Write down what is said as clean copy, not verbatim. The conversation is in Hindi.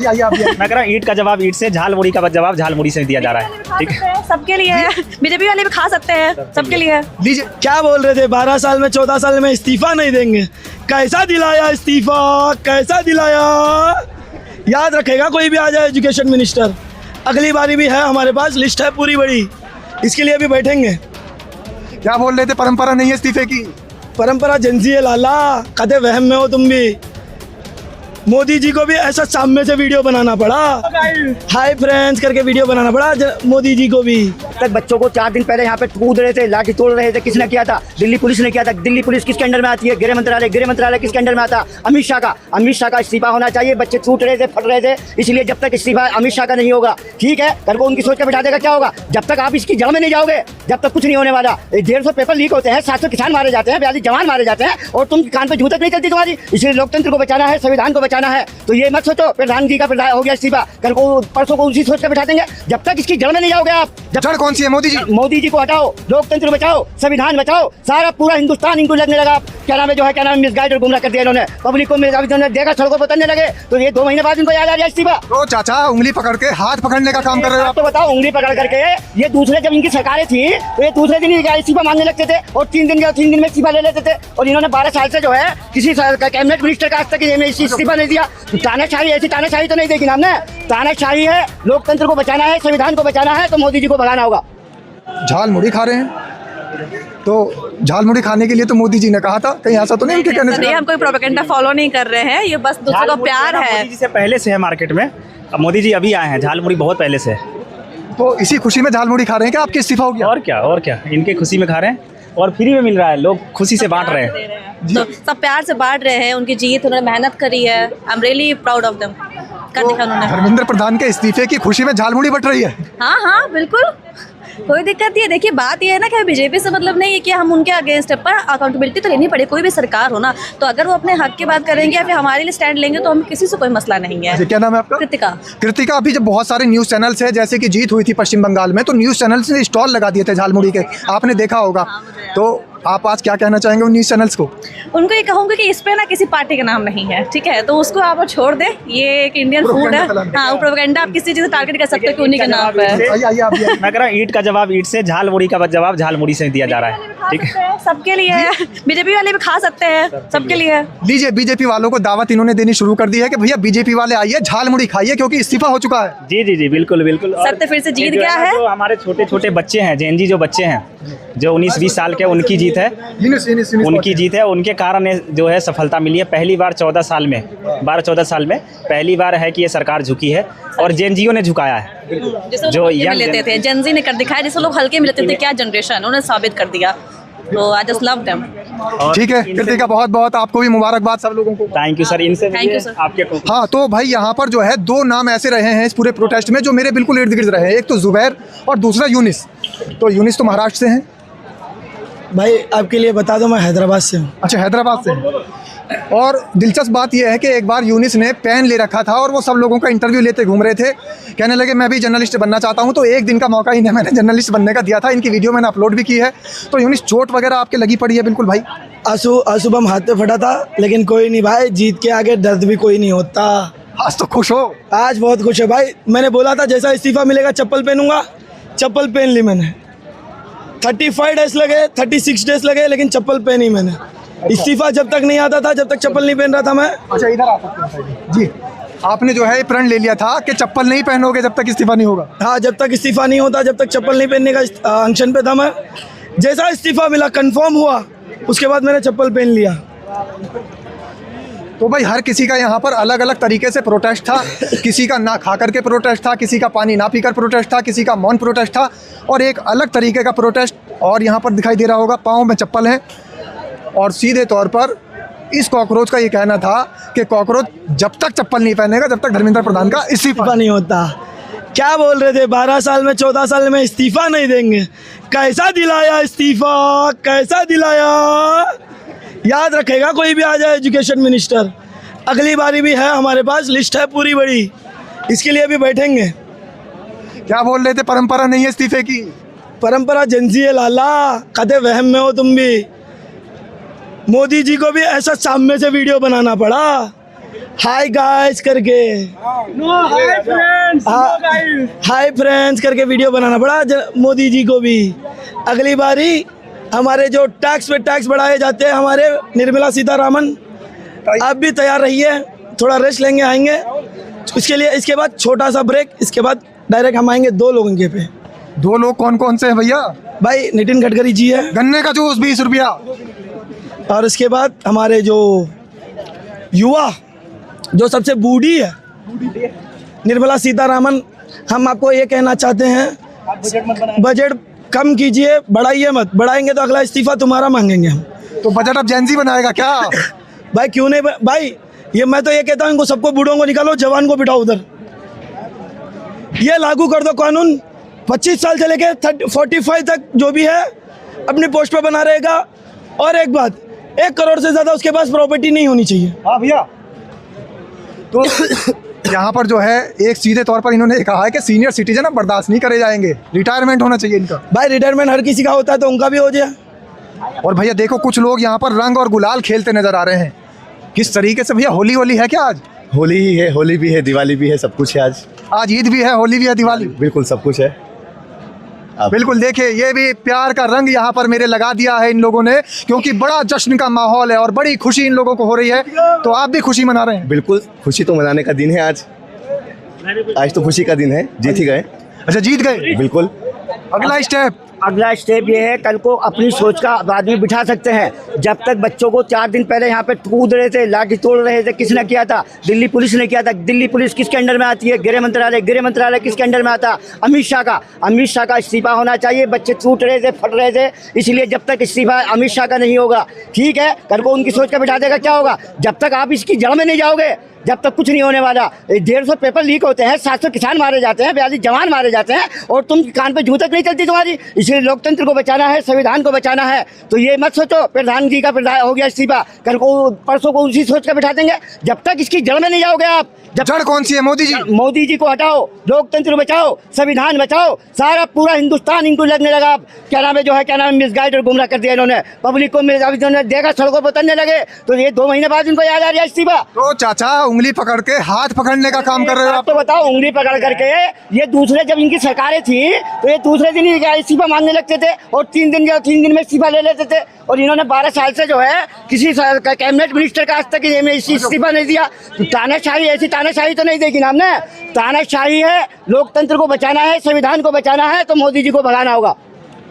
मैं कह रहा हूँ ईंट का जवाब ईंट से, झाल मुड़ी का जवाब झाल मुड़ी से दिया जा रहा है। ठीक है, सबके लिए है, बीजेपी वाले भी खा सकते हैं, सबके लिए है। लीजिए, क्या बोल रहे थे 12 साल में 14 साल में इस्तीफा नहीं देंगे, कैसा दिलाया इस्तीफा, कैसा दिलाया। याद रखेगा कोई भी आ जाए एजुकेशन मिनिस्टर, अगली बारी भी है हमारे पास, लिस्ट है पूरी बड़ी, इसके लिए भी बैठेंगे। क्या बोल रहे थे, परंपरा नहीं है इस्तीफे की? परंपरा जेंजी है लाला, कदे वहम में हो तुम भी। मोदी जी को भी ऐसा सामने से वीडियो बनाना पड़ा, हाय फ्रेंड्स करके वीडियो बनाना पड़ा मोदी जी को भी। तक बच्चों को 4 दिन पहले यहाँ पे कूद रहे थे, लाठी तोड़ रहे थे, किसने किया था? दिल्ली पुलिस ने किया था। दिल्ली पुलिस किसके अंडर में आती है? गृह मंत्रालय किसके अंडर में आता? अमित शाह का। अमित शाह का इस्तीफा होना चाहिए। बच्चे छूट रहे थे, फट रहे थे, इसलिए जब तक इस्तीफा अमित शाह का नहीं होगा, ठीक है, कल को उनकी सोच कर बिठा देगा, क्या होगा? जब तक आप इसकी जड़ में नहीं जाओगे, जब तक कुछ नहीं होने वाला। 150 पेपर लीक होते हैं, 700 किसान मारे जाते हैं, 42 जवान मारे जाते हैं, और तुम कान पे जूं तक नहीं चलती तुम्हारी। इसलिए लोकतंत्र को बचाना है, संविधान को बचाना है। तो ये मत सोचो प्रधान जी का हो गया इस्तीफा, कल को परसों को उसी सोच कर बिठा देंगे। जब तक इसकी जड़ में नहीं जाओगे आप, जड़ कौन सी है? मोदी जी को हटाओ, लोकतंत्र बचाओ, संविधान बचाओ। सारा पूरा हिंदुस्तान इनको लगने लगा, क्या नाम है, जो है क्या नाम, मिसगाइड और गुमराह कर दिया इन्होंने पब्लिक को। देखा सड़कों पर उतरने लगे, तो ये 2 महीने बाद इनको याद आ गया इस्तीफा। तो चाचा उंगली पकड़ के हाथ पकड़ने का काम कर रहे हो आप। तो बताओ, उंगली पकड़ करके ये दूसरे, जब इनकी सरकारें थी तो ये दूसरे दिन ही इस्तीफा मांगने लगते थे, और 3 दिन में इस्तीफा ले लेते थे। और इन्होंने 12 साल से जो है किसी कैबिनेट मिनिस्टर का आज तक इस्तीफा नहीं दिया। तानाशाही, ऐसी तानाशाही तो नहीं देखी ना हमने। तानाशाही है, लोकतंत्र को बचाना है, संविधान को बचाना है, तो मोदी जी को भगाना होगा। झाल मुड़ी खा रहे हैं, तो झाल मुड़ी खाने के लिए तो मोदी जी ने कहा था, कहीं ऐसा तो नहीं उनके कहने से? नहीं, हम कोई प्रोपेगेंडा फॉलो नहीं कर रहे हैं, ये बस दूसरों का प्यार है। मोदी जी से पहले से है मार्केट में, अब मोदी जी अभी आए हैं, झाल मुड़ी बहुत पहले से है। तो इसी खुशी में झाल मुड़ी खा रहे हैं क्या? आपके इस्तीफा हो गया? और क्या इनके खुशी में खा रहे हैं, और फ्री में मिल रहा है, लोग खुशी से बांट रहे हैं। तो सब प्यार से बांट रहे हैं, उनकी जीत, उन्होंने मेहनत करी है, I am really proud of them. कर दिखा उन्होंने। धर्मेंद्र प्रधान के इस्तीफे की खुशी में झाल मुड़ी बट रही है। हाँ बिल्कुल, कोई दिक्कत नहीं है। देखिए, बात ये है ना कि बीजेपी से मतलब नहीं है कि हम उनके अगेंस्ट है, पर अकाउंटेबिलिटी तो लेनी पड़े, कोई भी सरकार हो ना। तो अगर वो अपने हक की बात करेंगे या फिर हमारे लिए स्टैंड लेंगे, तो हम किसी से कोई मसला नहीं है। क्या नाम है आपका? कृतिका। अभी जब बहुत सारे न्यूज़ चैनल्स है, जैसे कि जीत हुई थी पश्चिम बंगाल में, तो न्यूज़ चैनल्स ने स्टॉल लगा दिए थे झाल मुड़ी के, आपने देखा होगा। तो आप आज क्या कहना चाहेंगे उन न्यूज़ चैनल्स को? उनको ये कहूँगी कि इस पे ना किसी पार्टी का नाम नहीं है, ठीक है, तो उसको आप छोड़ दें। ये एक इंडियन फूड है। हाँ, प्रोपेगेंडा आप किसी चीज़ से टारगेट कर सकते हो कि उन्हीं के नाम पे है। मैं कह रहा हूँ ईंट का जवाब ईंट से, झाल मुड़ी का जवाब झाल मुड़ी से दिया जा रहा है। ठीक है, सबके लिए है, बीजेपी वाले भी खा सकते हैं, सबके लिए है। लीजिए, बीजेपी वालों को दावत इन्होंने देनी शुरू कर दी है कि भैया बीजेपी वाले आइए, झाल मुड़ी खाइए, क्योंकि इस्तीफा हो चुका है। जी बिल्कुल। सत्य फिर से जीत गया है। जो हमारे छोटे बच्चे हैं, जेएनजी जो बच्चे हैं, जो 19-20 साल के, उनकी जीत है, उनकी जीत है। उनके कारण जो है सफलता मिली है। पहली बार 12 साल में पहली बार है कि ये सरकार झुकी है, और जेएनजीओ ने झुकाया है। जो यंग लेते थे, जेनजी ने कर दिखाया, जिसे लोग हल्के में लेते थे, क्या जनरेशन उन्होंने साबित कर दिया। तो आई जस्ट लव देम। ठीक है कृतिका, बहुत बहुत आपको भी मुबारकबाद, सब लोगों को। Thank you sir. इनसे थैंक यू सर। आपके हाँ, तो भाई यहाँ पर जो है 2 नाम ऐसे रहे हैं इस पूरे प्रोटेस्ट में जो मेरे बिल्कुल इर्द गिर्द रहे हैं। एक तो जुबैर और दूसरा यूनिस। तो यूनिस तो महाराष्ट्र से हैं भाई, आपके लिए बता दो, मैं हैदराबाद से हूँ। अच्छा, हैदराबाद से। और दिलचस्प बात यह है कि एक बार यूनिस ने पेन ले रखा था और वो सब लोगों का इंटरव्यू लेते घूम रहे थे, कहने लगे मैं भी जर्नलिस्ट बनना चाहता हूँ। तो एक दिन का मौका ही मैंने जर्नलिस्ट बनने का दिया था। इनकी वीडियो मैंने अपलोड भी की है। तो यूनिस, चोट वगैरह आपके लगी पड़ी है? बिल्कुल भाई, आंसू बम हाथ पे फटा था, लेकिन कोई नहीं भाई, जीत के आगे दर्द भी कोई नहीं होता। आज तो खुश हो? आज बहुत खुश है भाई। मैंने बोला था जैसा इस्तीफा मिलेगा चप्पल पहनूंगा, चप्पल पहन ली मैंने। 35 डेज लगे, 36 डेज लगे, लेकिन चप्पल पहनी मैंने। इस्तीफा जब तक नहीं आता था, जब तक चप्पल नहीं पहन रहा था मैं। अच्छा, इधर आ सकते हैं जी। आपने जो है प्रण ले लिया था कि चप्पल नहीं पहनोगे जब तक इस्तीफा नहीं होगा? हाँ, जब तक इस्तीफा नहीं होता, जब तक चप्पल नहीं पहनने का अनशन पे था मैं। जैसा इस्तीफा मिला, कंफर्म हुआ, उसके बाद मैंने चप्पल पहन लिया। तो भाई, हर किसी का यहाँ पर अलग अलग तरीके से प्रोटेस्ट था। किसी का ना खा करके प्रोटेस्ट था, किसी का पानी ना पीकर प्रोटेस्ट था, किसी का मौन प्रोटेस्ट था, और एक अलग तरीके का प्रोटेस्ट और यहाँ पर दिखाई दे रहा होगा। पाँव में चप्पल है, और सीधे तौर पर इस कॉकरोच का ये कहना था कि कॉकरोच जब तक चप्पल नहीं पहनेगा, जब तक धर्मेंद्र प्रधान का इस्तीफा नहीं होता। क्या बोल रहे थे 12 साल में 14 साल में इस्तीफा नहीं देंगे, कैसा दिलाया इस्तीफा, कैसा दिलाया। याद रखेगा कोई भी आ जाए एजुकेशन मिनिस्टर, अगली बारी भी है हमारे पास, लिस्ट है पूरी बड़ी, इसके लिए भी बैठेंगे। क्या बोल रहे थे, परंपरा नहीं है इस्तीफे की? परंपरा जेंजी है लाला, कदे वहम में हो तुम भी। मोदी जी को भी ऐसा सामने से वीडियो बनाना पड़ा, हाय गाइस करके हाय फ्रेंड्स करके वीडियो बनाना पड़ा मोदी जी को भी। अगली बारी हमारे जो टैक्स पे टैक्स बढ़ाए जाते हैं हमारे निर्मला सीतारामन, आप भी तैयार रहिए, थोड़ा रेस्ट लेंगे, आएंगे इसके लिए। इसके बाद छोटा सा ब्रेक, इसके बाद डायरेक्ट हम आएंगे 2 लोगों के पे। 2 लोग कौन कौन से हैं भैया? भाई नितिन गडकरी जी है, गन्ने का जूस 20 रुपया। और इसके बाद हमारे जो युवा जो सबसे बूढ़ी है निर्मला सीतारामन। हम आपको ये कहना चाहते हैं बजट कम कीजिए, बढ़ाइए मत, बढ़ाएंगे तो अगला इस्तीफा तुम्हारा मांगेंगे हम। तो बजट अब जेन ज़ी बनाएगा क्या? भाई क्यों नहीं भाई, ये मैं तो ये कहता हूँ इनको सबको बूढ़ों को निकालो, जवान को बिठाओ उधर। ये लागू कर दो कानून, 25 साल से लेके 45 तक जो भी है अपनी पोस्ट पे बना रहेगा। और एक बात, 1 करोड़ से ज़्यादा उसके पास प्रॉपर्टी नहीं होनी चाहिए। हाँ भैया, तो यहाँ पर जो है एक सीधे तौर पर इन्होंने कहा है कि सीनियर सिटीजन अब बर्दाश्त नहीं करे जाएंगे, रिटायरमेंट होना चाहिए इनका। भाई रिटायरमेंट हर किसी का होता है तो उनका भी हो जाए। और भैया देखो कुछ लोग यहाँ पर रंग और गुलाल खेलते नजर आ रहे हैं, किस तरीके से। भैया होली है क्या आज? होली ही है, होली भी है, दिवाली भी है, सब कुछ है आज। आज ईद भी है, होली भी है, दिवाली, बिल्कुल सब कुछ है। बिल्कुल। देखिए ये भी प्यार का रंग यहाँ पर मेरे लगा दिया है इन लोगों ने, क्योंकि बड़ा जश्न का माहौल है और बड़ी खुशी इन लोगों को हो रही है। तो आप भी खुशी मना रहे हैं? बिल्कुल, खुशी तो मनाने का दिन है आज। आज तो खुशी का दिन है, जीत ही गए। अच्छा, जीत गए। बिल्कुल। अगला स्टेप ये है, कल को अपनी सोच का आदमी बिठा सकते हैं। जब तक बच्चों को 4 दिन पहले यहाँ पे कूद रहे थे, लाठी तोड़ रहे थे, किसने किया था? दिल्ली पुलिस ने किया था। दिल्ली पुलिस किसके अंडर में आती है? गृह मंत्रालय किसके अंडर में आता? अमित शाह का इस्तीफा होना चाहिए। बच्चे टूट रहे थे, फट रहे थे, इसलिए जब तक इस्तीफा अमित शाह का नहीं होगा, ठीक है, कल को उनकी सोच का बिठा देगा। क्या होगा? जब तक आप इसकी जड़ में नहीं जाओगे, जब तक कुछ नहीं होने वाला। 150 पेपर लीक होते हैं, 700 किसान मारे जाते हैं, 42 जवान मारे जाते हैं, और तुम कान पे जूं तक नहीं चलती तुम्हारी। इसलिए लोकतंत्र को बचाना है, संविधान को बचाना है। तो ये मत सोचो प्रधान जी का प्रधान हो गया इस्तीफा, कल को परसों को उसी सोच का बिठा देंगे। जब तक इसकी जड़ में नहीं जाओगे आप, जड़ कौन सी है? मोदी जी को हटाओ, लोकतंत्र बचाओ, संविधान बचाओ। सारा पूरा हिंदुस्तान इनको लगने लगा क्या नाम है मिसगाइड और गुमराह कर दिया इन्होंने पब्लिक को। इन्होंने देखा सड़कों पर उतरने लगे, तो ये 2 महीने बाद इनको याद आ रहा है इस्तीफा। तो चाचा उंगली पकड़ के हाथ पकड़ने का काम कर रहे हो आप। तो बताओ, उंगली पकड़ करके ये दूसरे, जब इनकी सरकारें थी तो ये दूसरे दिन ही इस्तीफा मांगने लगते थे, और 3 दिन में इस्तीफा ले लेते थे। और इन्होंने 12 साल से जो है किसी कैबिनेट मिनिस्टर का आज तक इस्तीफा नहीं दिया। तो तानाशाही, ऐसी तानाशाही तो नहीं देखी ना हमने। तानाशाही है, लोकतंत्र को बचाना है, संविधान को बचाना है, तो मोदी जी को भगाना होगा।